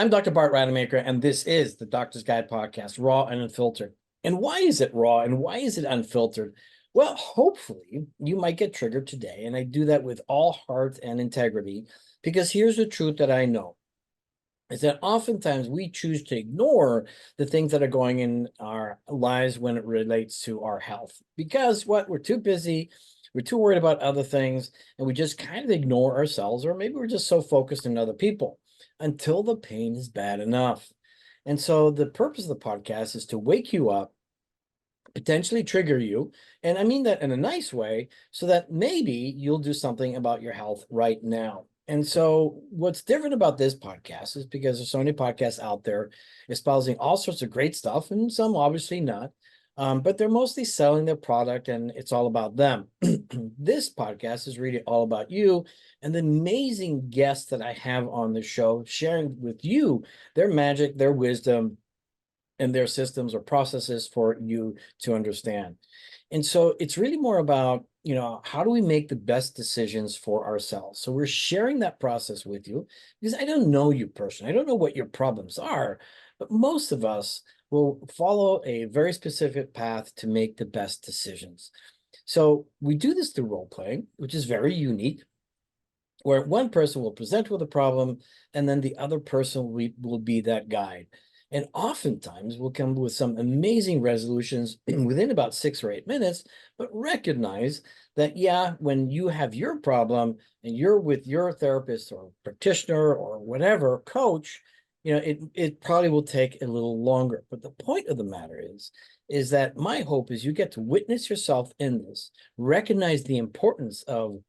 I'm Dr. Bart Rademaker, and this is the Doctor's Guide podcast, raw and unfiltered. And why is it raw and why is it unfiltered? Well, hopefully you might get triggered today, and I do that with all heart and integrity, because here's the truth that I know, is that oftentimes we choose to ignore the things that are going in our lives when it relates to our health. Because what? We're too busy, we're too worried about other things, and we just kind of ignore ourselves, or maybe we're just so focused on other people until the pain is bad enough. And so the purpose of the podcast is to wake you up, potentially trigger you, and I mean that in a nice way, so that maybe you'll do something about your health right now. And so what's different about this podcast is because there's so many podcasts out there espousing all sorts of great stuff, and some obviously not, but they're mostly selling their product and it's all about them. This podcast is really all about you and the amazing guests that I have on the show, sharing with you their magic, their wisdom, and their systems or processes for you to understand. And so it's really more about, how do we make the best decisions for ourselves? So we're sharing that process with you because I don't know you personally. I don't know what your problems are, but most of us will follow a very specific path to make the best decisions. So we do this through role playing, which is very unique, where one person will present with a problem and then the other person will be that guide. And oftentimes we'll come with some amazing resolutions within about 6 or 8 minutes, but recognize that, yeah, when you have your problem and you're with your therapist or practitioner or whatever coach, it probably will take a little longer. But the point of the matter is that my hope is you get to witness yourself in this, recognize the importance of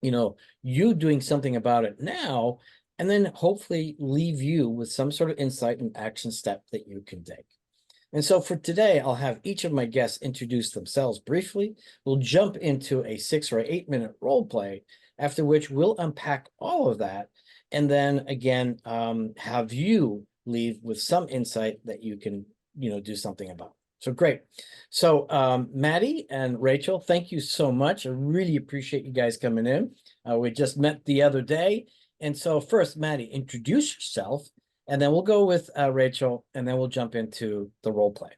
you doing something about it now, and then hopefully leave you with some sort of insight and action step that you can take. And so for today, I'll have each of my guests introduce themselves briefly. We'll jump into a 6 or 8 minute role play, after which we'll unpack all of that. And then again, have you leave with some insight that you can, do something about. So great. So Maddie and Rachel, thank you so much. I really appreciate you guys coming in. We just met the other day. And so first, Maddie, introduce yourself, and then we'll go with Rachel, and then we'll jump into the role play.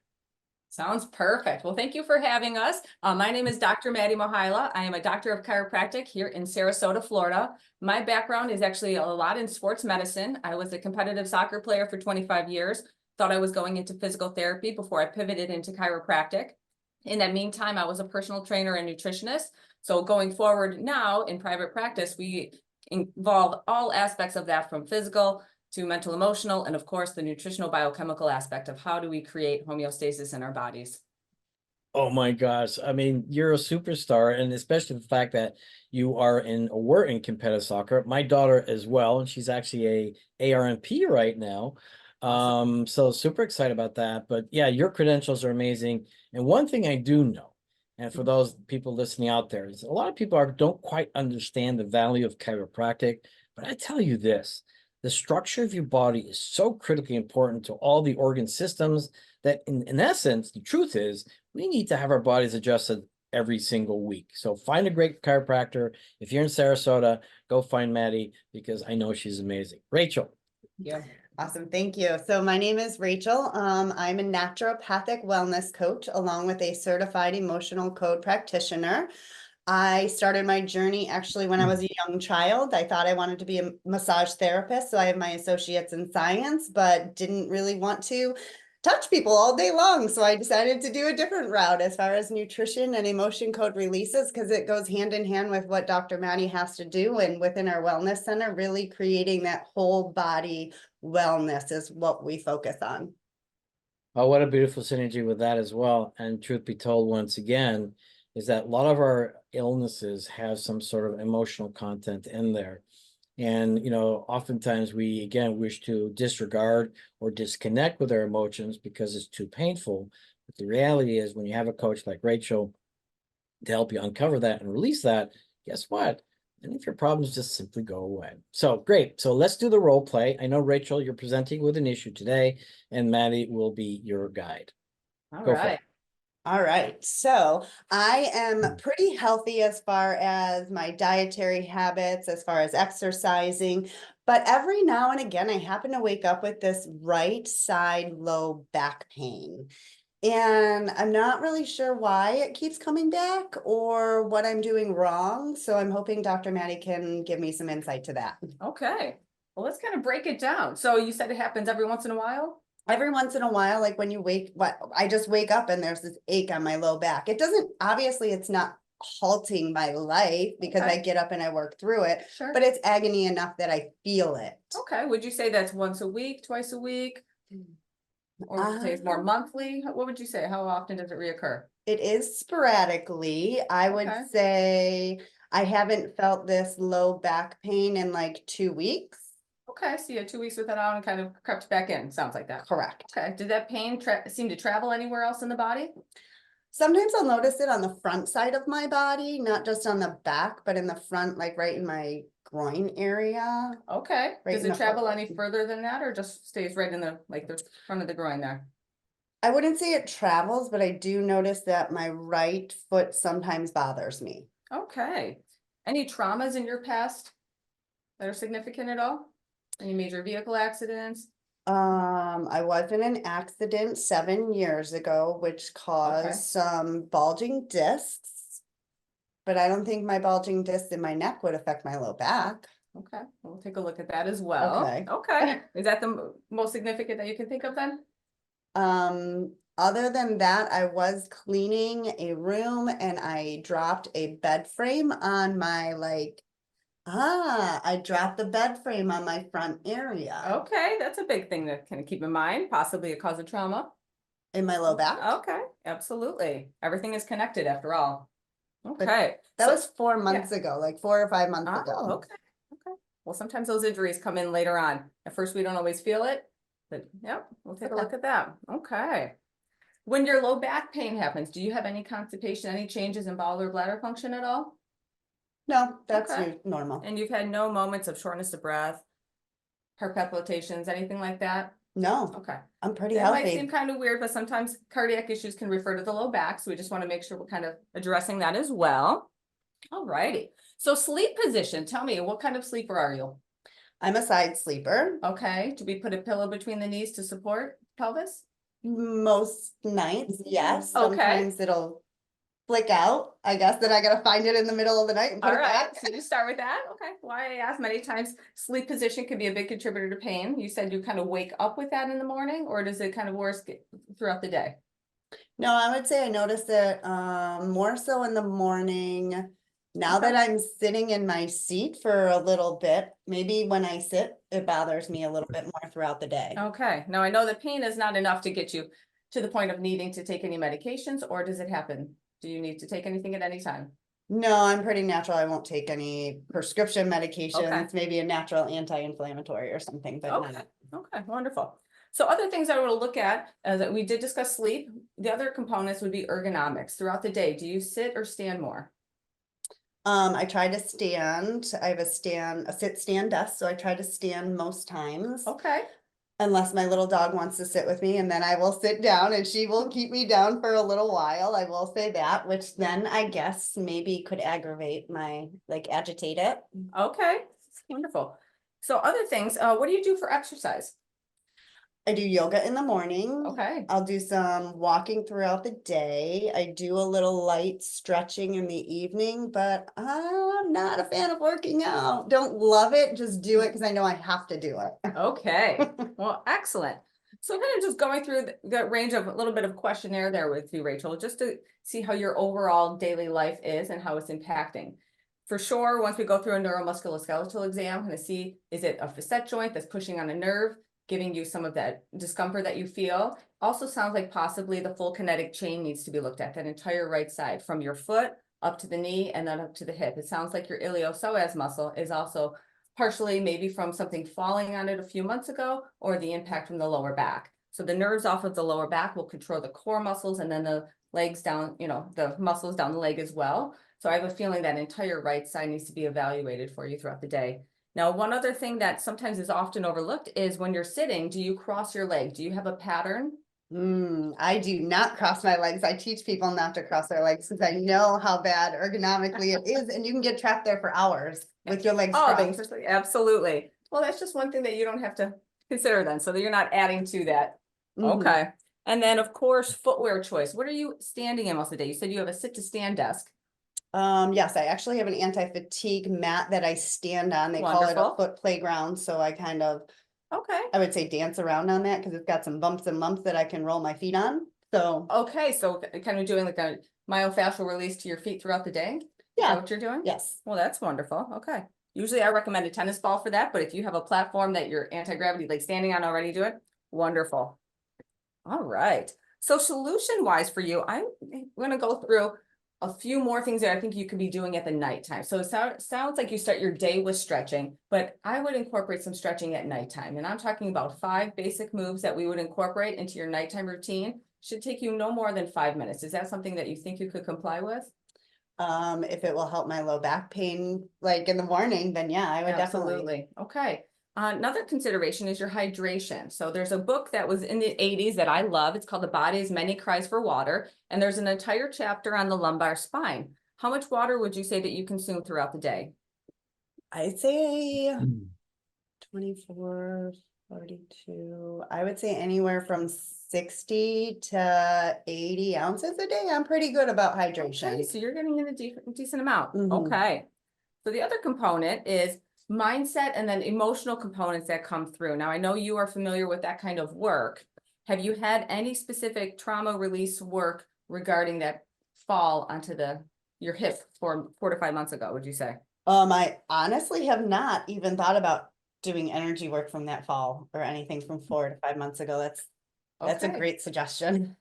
Sounds perfect. Well, thank you for having us. My name is Dr. Maddie Mohyla. I am a doctor of chiropractic here in Sarasota, Florida. My background is actually a lot in sports medicine. I was a competitive soccer player for 25 years. Thought I was going into physical therapy before I pivoted into chiropractic. In that meantime, I was a personal trainer and nutritionist. So going forward now in private practice, we involve all aspects of that, from physical to mental, emotional, and of course the nutritional biochemical aspect of how do we create homeostasis in our bodies. Oh my gosh. I mean, you're a superstar, and especially the fact that you are were in competitive soccer. My daughter as well, and she's actually a ARNP right now. Awesome. So super excited about that. But yeah, your credentials are amazing. And one thing I do know, and for those people listening out there, is a lot of people don't quite understand the value of chiropractic. But I tell you this, the structure of your body is so critically important to all the organ systems that in essence, the truth is we need to have our bodies adjusted every single week. So find a great chiropractor. If you're in Sarasota, go find Maddie, because I know she's amazing. Rachel. Yeah. Awesome. Thank you. So my name is Rachel. I'm a naturopathic wellness coach along with a certified emotional code practitioner. I started my journey actually when I was a young child. I thought I wanted to be a massage therapist. So I have my associates in science, but didn't really want to touch people all day long. So I decided to do a different route as far as nutrition and emotion code releases, because it goes hand in hand with what Dr. Maddie has to do. And within our wellness center, really creating that whole body wellness is what we focus on. Oh, what a beautiful synergy with that as well. And truth be told, once again, is that a lot of our illnesses have some sort of emotional content in there. And, oftentimes we, again, wish to disregard or disconnect with our emotions because it's too painful. But the reality is, when you have a coach like Rachel to help you uncover that and release that, guess what? And if your problems just simply go away. So great. So let's do the role play. I know, Rachel, you're presenting with an issue today, and Maddie will be your guide. All Go for right. it. All right, so I am pretty healthy as far as my dietary habits, as far as exercising, but every now and again, I happen to wake up with this right side low back pain. And I'm not really sure why it keeps coming back or what I'm doing wrong. So I'm hoping Dr. Maddie can give me some insight to that. Okay, well, let's kind of break it down. So you said it happens every once in a while? Every once in a while, like when you I just wake up and there's this ache on my low back. It doesn't, obviously, it's not halting my life because Okay. I get up and I work through it, Sure. but it's agony enough that I feel it. Okay, would you say that's once a week, twice a week? Or would you say it's more Um, monthly? What would you say? How often does it reoccur? It is sporadically. I would Okay. say I haven't felt this low back pain in like 2 weeks. Okay, so you had 2 weeks with it on and kind of crept back in, sounds like that. Correct. Okay, did that pain seem to travel anywhere else in the body? Sometimes I'll notice it on the front side of my body, not just on the back, but in the front, like right in my groin area. Okay, Right does in it the travel foot. any further than that or just stays right in the, like the front of the groin there? I wouldn't say it travels, but I do notice that my right foot sometimes bothers me. Okay, any traumas in your past that are significant at all? Any major vehicle accidents? I was in an accident 7 years ago, which caused Okay. some bulging discs. But I don't think my bulging discs in my neck would affect my low back. Okay, we'll take a look at that as well. Okay. Okay, is that the most significant that you can think of then? Other than that, I was cleaning a room and I dropped a bed frame on my I dropped the bed frame on my front area Okay, that's a big thing to kind of keep in mind, possibly a cause of trauma. in my low back. Okay, absolutely. Everything is connected after all. Okay, That so, was 4 months ago, like 4 or 5 months oh, ago. okay, okay. Well, sometimes those injuries come in later on. At first, we don't always feel it, but yep, we'll take a Okay. look at that. Okay. When your low back pain happens, do you have any constipation, any changes in bowel or bladder function at all? No, that's Okay. normal. And you've had no moments of shortness of breath, heart palpitations, anything like that? No, Okay. I'm pretty That might seem healthy. kind of weird, but sometimes cardiac issues can refer to the low back, so we just want to make sure we're kind of addressing that as well. All righty. So sleep position, tell me, what kind of sleeper are you? I'm a side sleeper. Okay, do we put a pillow between the knees to support pelvis? Most nights, yes. Okay. Sometimes it'll flick out. I guess then I gotta find it in the middle of the night and put All it right, back. so you start with that. Okay, why I asked many times, sleep position can be a big contributor to pain. You said you kind of wake up with that in the morning, or does it kind of worse throughout the day? No, I would say I notice it more so in the morning. Now that I'm sitting in my seat for a little bit, maybe when I sit, it bothers me a little bit more throughout the day. Okay, now I know that pain is not enough to get you to the point of needing to take any medications, or does it happen? Do you need to take anything at any time? No, I'm pretty natural. I won't take any prescription medications, Okay. maybe a natural anti-inflammatory or something, but Okay, not. okay, wonderful. So other things I want to look at, that we did discuss sleep. The other components would be ergonomics throughout the day. Do you sit or stand more? I try to stand. I have a sit stand desk, so I try to stand most times. Okay. Unless my little dog wants to sit with me, and then I will sit down and she will keep me down for a little while. I will say that, which then I guess maybe could aggravate agitate it. Okay, wonderful. So other things, what do you do for exercise? I do yoga in the morning. Okay. I'll do some walking throughout the day. I do a little light stretching in the evening, but I'm not a fan of working out. Don't love it, just do it because I know I have to do it. Okay, well, excellent. So kind of just going through the range of a little bit of questionnaire there with you, Rachel, just to see how your overall daily life is and how it's impacting. For sure, once we go through a neuromusculoskeletal exam, I'm going to see, is it a facet joint that's pushing on a nerve, giving you some of that discomfort that you feel? Also sounds like possibly the full kinetic chain needs to be looked at, that entire right side from your foot up to the knee and then up to the hip. It sounds like your iliopsoas muscle is also partially maybe from something falling on it a few months ago or the impact from the lower back. So the nerves off of the lower back will control the core muscles and then the legs down, the muscles down the leg as well. So I have a feeling that entire right side needs to be evaluated for you throughout the day. Now, one other thing that sometimes is often overlooked is when you're sitting, do you cross your leg? Do you have a pattern? I do not cross my legs. I teach people not to cross their legs because I know how bad ergonomically it is, and you can get trapped there for hours with your legs Oh, crossed. absolutely. Well, that's just one thing that you don't have to consider then, so that you're not adding to that. Mhm. Okay. And then, of course, footwear choice. What are you standing in most of the day? You said you have a sit to stand desk. Yes, I actually have an anti-fatigue mat that I stand on. They call it a Wonderful. foot playground, so I kind of, Okay. I would say dance around on that because it's got some bumps and lumps that I can roll my feet on. So Okay, so kind of doing like a myofascial release to your feet throughout the day? Is that yeah, what you're doing? yes. Well, that's wonderful. Okay. Usually I recommend a tennis ball for that, but if you have a platform that you're anti-gravity, like standing on already do it, wonderful. All right. So solution wise for you, I'm gonna go through a few more things that I think you could be doing at the nighttime. So it sounds like you start your day with stretching, but I would incorporate some stretching at nighttime. And I'm talking about 5 basic moves that we would incorporate into your nighttime routine. Should take you no more than 5 minutes. Is that something that you think you could comply with? If it will help my low back pain, like in the morning, then yeah, I would definitely. Absolutely. Okay. Another consideration is your hydration. So there's a book that was in the 80s that I love. It's called The Body's Many Cries for Water. And there's an entire chapter on the lumbar spine. How much water would you say that you consume throughout the day? I'd say 24, 42. I would say anywhere from 60 to 80 ounces a day. I'm pretty good about Okay, hydration. so you're getting in a decent amount. Mhm. Okay. So the other component is mindset and then emotional components that come through. Now, I know you are familiar with that kind of work. Have you had any specific trauma release work regarding that fall onto your hip 4 to 5 months ago, would you say? I honestly have not even thought about doing energy work from that fall or anything from 4 to 5 months ago. That's a Okay. great suggestion.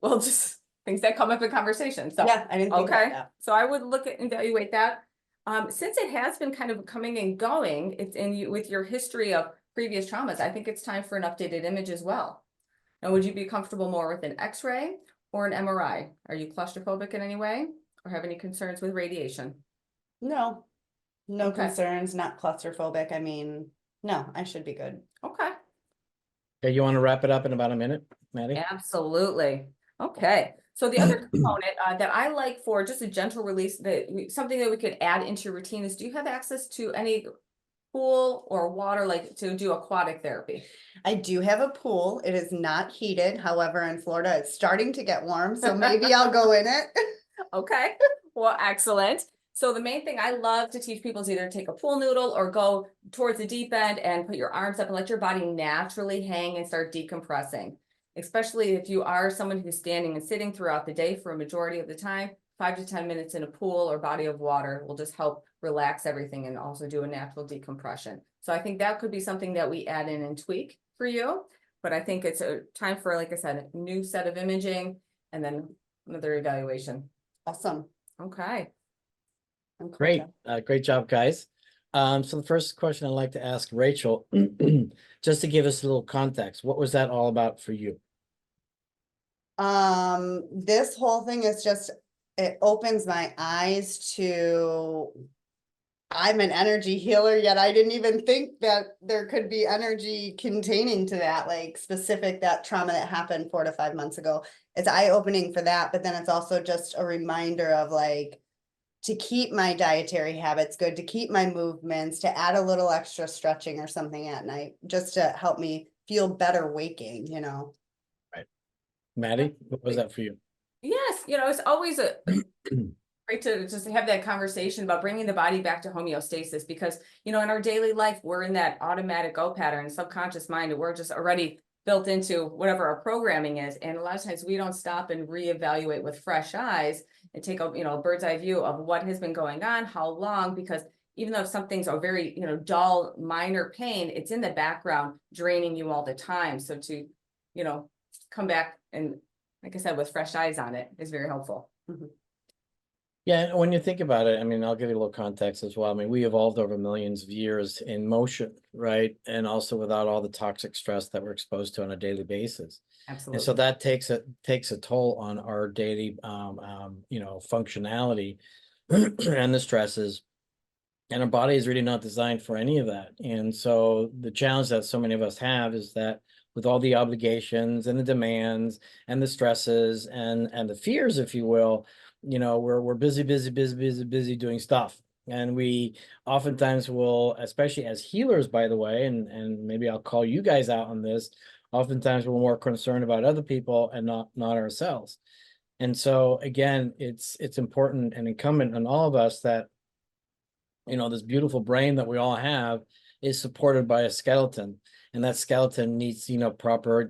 Well, just things that come up in conversation. So, Yeah, I didn't think about okay. that. So I would look at evaluate that. Since it has been kind of coming and going, it's in you with your history of previous traumas, I think it's time for an updated image as well. Now, would you be comfortable more with an X-ray or an MRI? Are you claustrophobic in any way or have any concerns with radiation? No, no Okay. concerns, not claustrophobic. I mean, no, I should be good. Okay. Okay, you want to wrap it up in about a minute, Maddie? Absolutely. Okay. So the other component that I like for just a gentle release, something that we could add into your routine is, do you have access to any pool or water, like to do aquatic therapy? I do have a pool. It is not heated. However, in Florida, it's starting to get warm, so maybe I'll go in it. Okay. Well, excellent. So the main thing I love to teach people is either take a pool noodle or go towards the deep end and put your arms up and let your body naturally hang and start decompressing. Especially if you are someone who's standing and sitting throughout the day for a majority of the time, 5 to 10 minutes in a pool or body of water will just help relax everything and also do a natural decompression. So I think that could be something that we add in and tweak for you. But I think it's a time for, like I said, a new set of imaging and then another evaluation. Awesome. Okay. Great, great job, guys. So the first question I'd like to ask Rachel, just to give us a little context, what was that all about for you? This whole thing is just, it opens my eyes to, I'm an energy healer, yet I didn't even think that there could be energy containing to that, like specific, that trauma that happened 4 to 5 months ago. It's eye-opening for that, but then it's also just a reminder of like, to keep my dietary habits good, to keep my movements, to add a little extra stretching or something at night, just to help me feel better waking, you know. Right. Maddie, what was that for you? Yes, it's always great to just have that conversation about bringing the body back to homeostasis because, in our daily life, we're in that automatic go pattern, subconscious mind, and we're just already built into whatever our programming is. And a lot of times we don't stop and reevaluate with fresh eyes and take a bird's eye view of what has been going on, how long, because even though some things are very, dull, minor pain, it's in the background draining you all the time. So to, come back and, like I said, with fresh eyes on it is very helpful. Mhm. Yeah, when you think about it, I mean, I'll give you a little context as well. I mean, we evolved over millions of years in motion, right? And also without all the toxic stress that we're exposed to on a daily basis. Absolutely. And so that takes a toll on our daily functionality and the stresses. And our body is really not designed for any of that. And so the challenge that so many of us have is that with all the obligations and the demands and the stresses and the fears, if you will, we're busy doing stuff. And we oftentimes will, especially as healers, by the way, and maybe I'll call you guys out on this, oftentimes we're more concerned about other people and not ourselves. And so again, it's important and incumbent on all of us that, this beautiful brain that we all have is supported by a skeleton, and that skeleton needs, proper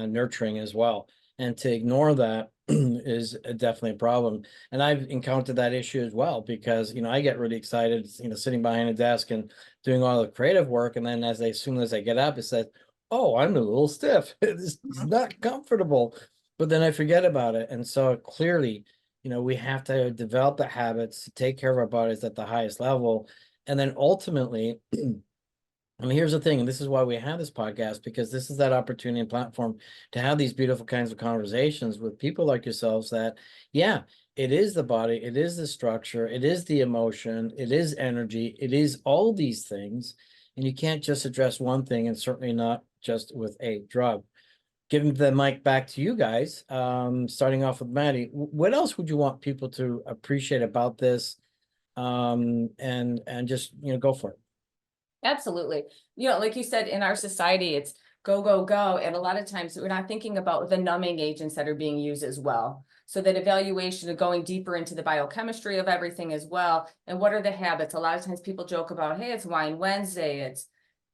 nurturing as well. And to ignore that is definitely a problem. And I've encountered that issue as well, because, I get really excited, sitting behind a desk and doing all the creative work. And then as soon as I get up, it says, oh, I'm a little stiff. It's not comfortable. But then I forget about it. And so clearly, we have to develop the habits to take care of our bodies at the highest level. And then ultimately, and here's the thing, and this is why we have this podcast, because this is that opportunity and platform to have these beautiful kinds of conversations with people like yourselves that, yeah, it is the body, it is the structure, it is the emotion, it is energy, it is all these things. And you can't just address one thing, and certainly not just with a drug. Giving the mic back to you guys, starting off with Maddie, what else would you want people to appreciate about this? And just, go for it. Absolutely. Like you said, in our society, it's go, go, go. And a lot of times we're not thinking about the numbing agents that are being used as well. So that evaluation of going deeper into the biochemistry of everything as well. And what are the habits? A lot of times people joke about, hey, it's Wine Wednesday, it's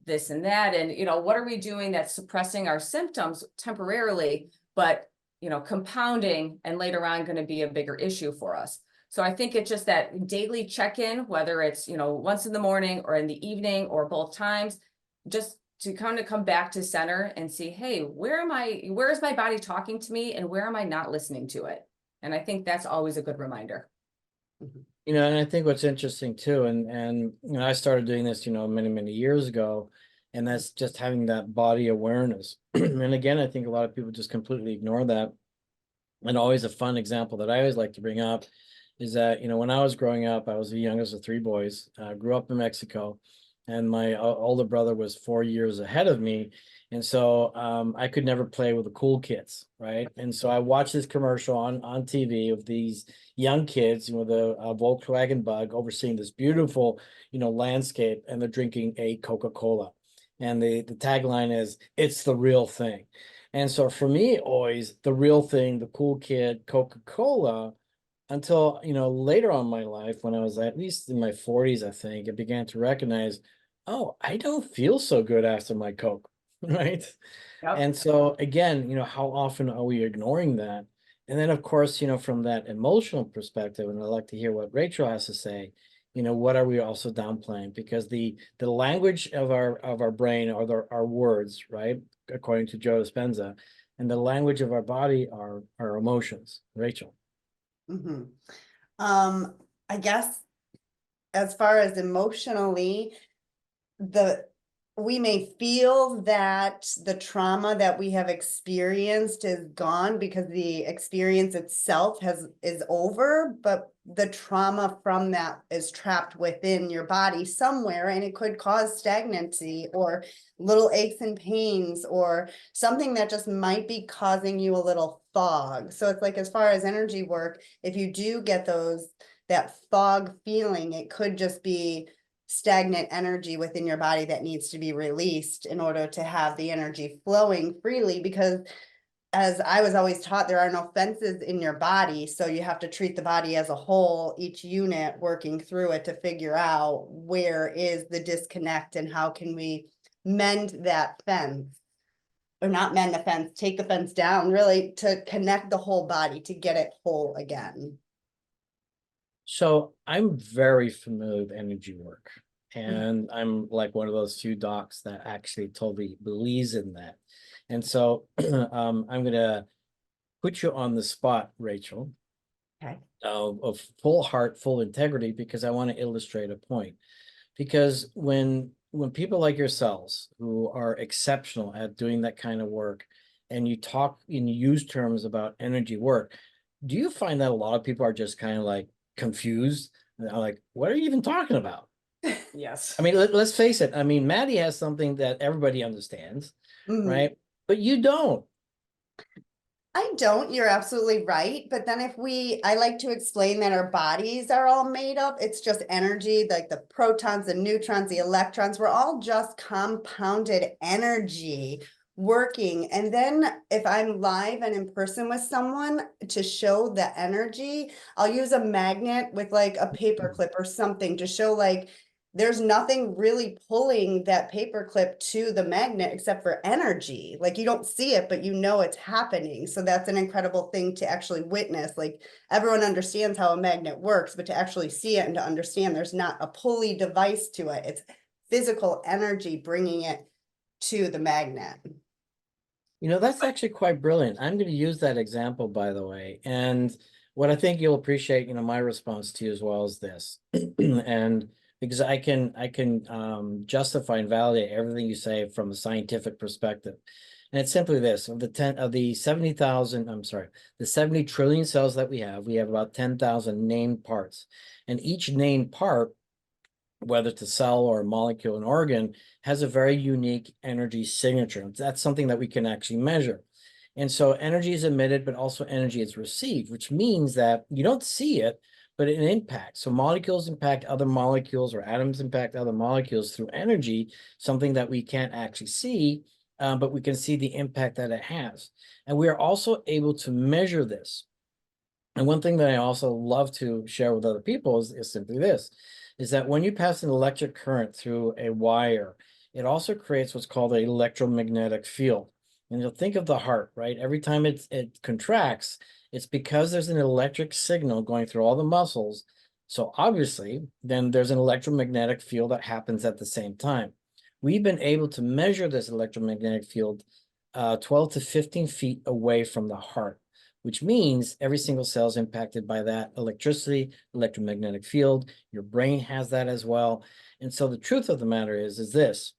this and that. And, what are we doing that's suppressing our symptoms temporarily, but, compounding and later on going to be a bigger issue for us. So I think it's just that daily check-in, whether it's, once in the morning or in the evening or both times, just to kind of come back to center and see, hey, where is my body talking to me, and where am I not listening to it? And I think that's always a good reminder. And I think what's interesting too, and I started doing this, many years ago, and that's just having that body awareness. And again, I think a lot of people just completely ignore that. And always a fun example that I always like to bring up is that, when I was growing up, I was the youngest of three boys, grew up in Mexico, and my older brother was 4 years ahead of me. And so I could never play with the cool kids, right? And so I watched this commercial on TV of these young kids with a Volkswagen Bug overseeing this beautiful, landscape, and they're drinking a Coca-Cola. And the tagline is, it's the real thing. And so for me, always the real thing, the cool kid, Coca-Cola, until, later on in my life, when I was at least in my 40s, I think, I began to recognize, oh, I don't feel so good after my Coke, right? Yep. And so again, how often are we ignoring that? And then, of course, from that emotional perspective, and I'd like to hear what Rachel has to say, what are we also downplaying? Because the language of our brain are our words, right? According to Joe Dispenza, and the language of our body are our emotions. Rachel. Mm-hmm. I guess as far as emotionally, we may feel that the trauma that we have experienced is gone because the experience itself is over, but the trauma from that is trapped within your body somewhere, and it could cause stagnancy or little aches and pains or something that just might be causing you a little fog. So it's like, as far as energy work, if you do get that fog feeling, it could just be stagnant energy within your body that needs to be released in order to have the energy flowing freely. Because as I was always taught, there are no fences in your body, so you have to treat the body as a whole, each unit working through it to figure out where is the disconnect and how can we mend that fence, or not mend the fence, take the fence down, really, to connect the whole body to get it whole again. So I'm very familiar with energy work, and I'm like one of those few docs that actually totally believes in that. And so I'm going to put you on the spot, Rachel, Okay. of full heart, full integrity, because I want to illustrate a point. Because when people like yourselves, who are exceptional at doing that kind of work, and you talk and you use terms about energy work, do you find that a lot of people are just kind of like confused? I'm like, what are you even talking about? Yes. I mean, let's face it. I mean, Maddie has something that everybody understands, right? But you don't. I don't, you're absolutely right. But then I like to explain that our bodies are all made up. It's just energy, like the protons, the neutrons, the electrons, we're all just compounded energy working. And then if I'm live and in person with someone to show the energy, I'll use a magnet with like a paper clip or something to show like there's nothing really pulling that paper clip to the magnet except for energy. Like you don't see it, but you know it's happening. So that's an incredible thing to actually witness. Like everyone understands how a magnet works, but to actually see it and to understand there's not a pulley device to it. It's physical energy bringing it to the magnet. You know, that's actually quite brilliant. I'm going to use that example, by the way. And what I think you'll appreciate, my response to you as well is this. And because I can justify and validate everything you say from a scientific perspective. And it's simply this: of the 70,000, I'm sorry, the 70 trillion cells that we have about 10,000 named parts. And each named part, whether it's a cell or a molecule, an organ, has a very unique energy signature. That's something that we can actually measure. And so energy is emitted, but also energy is received, which means that you don't see it, but it impacts. So molecules impact other molecules, or atoms impact other molecules through energy, something that we can't actually see, but we can see the impact that it has. And we are also able to measure this. And one thing that I also love to share with other people is simply this, is that when you pass an electric current through a wire, it also creates what's called an electromagnetic field. And you'll think of the heart, right? Every time it contracts, it's because there's an electric signal going through all the muscles. So obviously, then there's an electromagnetic field that happens at the same time. We've been able to measure this electromagnetic field 12 to 15 feet away from the heart, which means every single cell is impacted by that electricity, electromagnetic field. Your brain has that as well. And so the truth of the matter is this: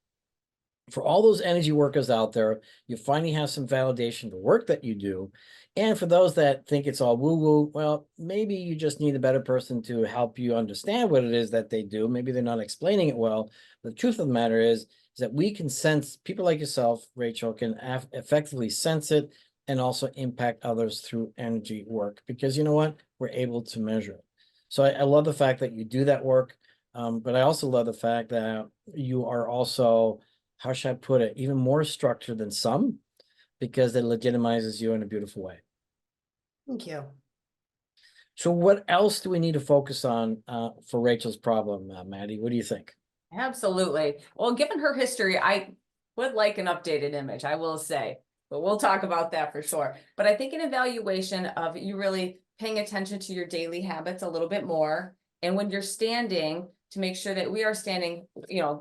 for all those energy workers out there, you finally have some validation of the work that you do. And for those that think it's all woo-woo, well, maybe you just need a better person to help you understand what it is that they do. Maybe they're not explaining it well. But the truth of the matter is that we can sense, people like yourself, Rachel, can effectively sense it and also impact others through energy work, because you know what? We're able to measure it. So I love the fact that you do that work. But I also love the fact that you are also, how should I put it, even more structured than some, because it legitimizes you in a beautiful way. Thank you. So what else do we need to focus on for Rachel's problem, Maddie? What do you think? Absolutely. Well, given her history, I would like an updated image, I will say, but we'll talk about that for sure. But I think an evaluation of you really paying attention to your daily habits a little bit more. And when you're standing, to make sure that we are standing,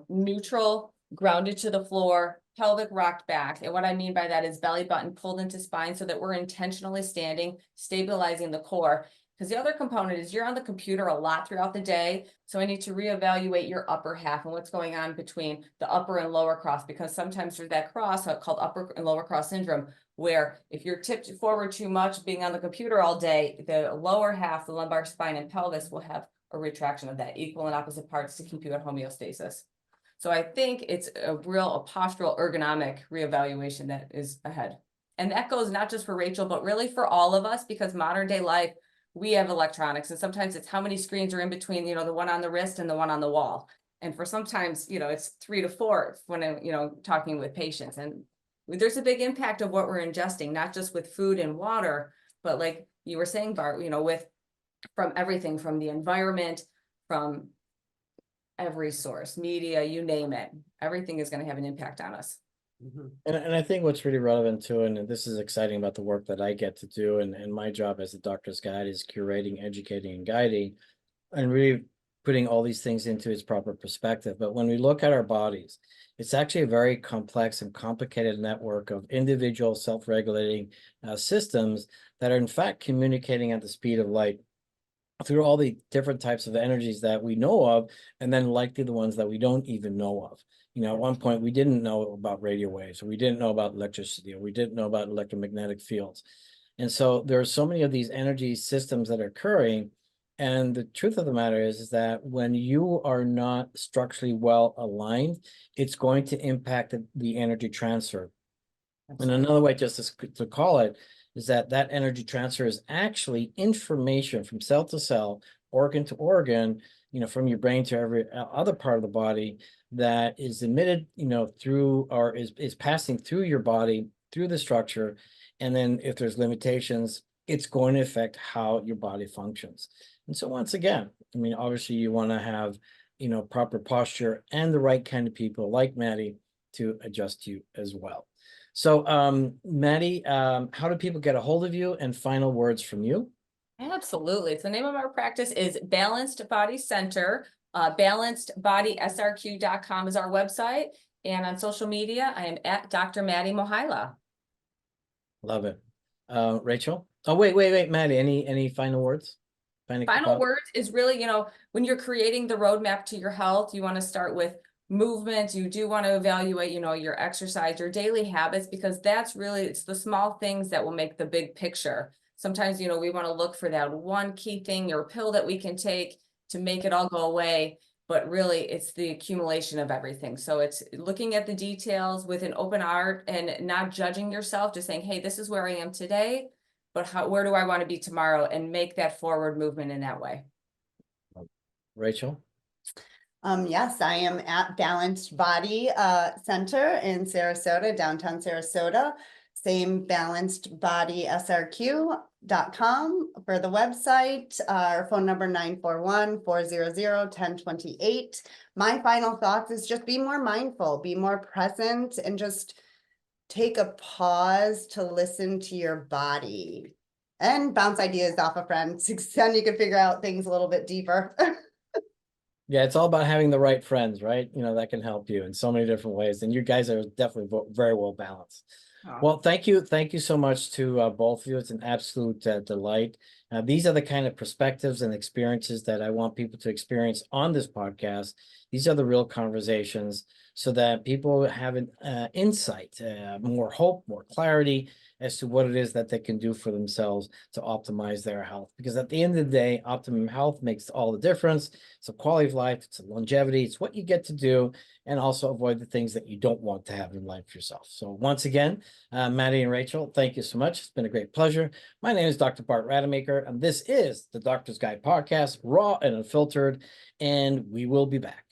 neutral, grounded to the floor, pelvic rocked back. And what I mean by that is belly button pulled into spine, so that we're intentionally standing, stabilizing the core. Because the other component is you're on the computer a lot throughout the day. So I need to reevaluate your upper half and what's going on between the upper and lower cross, because sometimes there's that cross called upper and lower cross syndrome, where if you're tipped forward too much being on the computer all day, the lower half, the lumbar spine and pelvis, will have a retraction of that, equal and opposite parts, to keep you at homeostasis. So I think it's a postural ergonomic reevaluation that is ahead. And that goes not just for Rachel, but really for all of us, because modern day life, we have electronics, and sometimes it's how many screens are in between, the one on the wrist and the one on the wall. And for sometimes, it's 3 to 4 when I'm, talking with patients. And there's a big impact of what we're ingesting, not just with food and water, but like you were saying, Bart, from everything, from the environment, from every source, media, you name it, everything is going to have an impact on us. And I think what's really relevant too, and this is exciting about the work that I get to do, and my job as a doctor's guide is curating, educating, and guiding, and really putting all these things into its proper perspective. But when we look at our bodies, it's actually a very complex and complicated network of individual self-regulating systems that are in fact communicating at the speed of light through all the different types of energies that we know of, and then likely the ones that we don't even know of. At one point we didn't know about radio waves, or we didn't know about electricity, or we didn't know about electromagnetic fields. And so there are so many of these energy systems that are occurring. And the truth of the matter is that when you are not structurally well aligned, it's going to impact the energy transfer. And another way just to call it is that energy transfer is actually information from cell to cell, organ to organ, from your brain to every other part of the body that is emitted, through or is passing through your body, through the structure. And then if there's limitations, it's going to affect how your body functions. And so once again, I mean, obviously you want to have, proper posture and the right kind of people like Maddie to adjust you as well. So, Maddie, how do people get a hold of you, and final words from you? Absolutely. So the name of our practice is Balanced Body Center. Balancedbodysrq.com is our website. And on social media, I am at Dr. Maddie Mohyla. Love it. Rachel? Oh, wait, Maddie, any final words? Final words is really, when you're creating the roadmap to your health, you want to start with movement. You do want to evaluate, your exercise, your daily habits, because that's really, it's the small things that will make the big picture. Sometimes, we want to look for that one key thing or pill that we can take to make it all go away. But really, it's the accumulation of everything. So it's looking at the details with an open heart and not judging yourself, just saying, hey, this is where I am today, but where do I want to be tomorrow, and make that forward movement in that way. Rachel? Yes, I am at Balanced Body Center in Sarasota, downtown Sarasota. Same balancedbodysrq.com for the website. Our phone number 941-400-1028. My final thoughts is just be more mindful, be more present, and just take a pause to listen to your body and bounce ideas off of friends. Then you can figure out things a little bit deeper. Yeah, it's all about having the right friends, right? That can help you in so many different ways. And you guys are definitely very well balanced. Well, thank you so much to both of you. It's an absolute delight. These are the kind of perspectives and experiences that I want people to experience on this podcast. These are the real conversations, so that people have an insight, more hope, more clarity as to what it is that they can do for themselves to optimize their health. Because at the end of the day, optimum health makes all the difference. It's a quality of life, it's a longevity, it's what you get to do, and also avoid the things that you don't want to have in life yourself. So once again, Maddie and Rachel, thank you so much. It's been a great pleasure. My name is Dr. Bart Rademaker, and this is the Doctor's Guide Podcast, raw and unfiltered, and we will be back.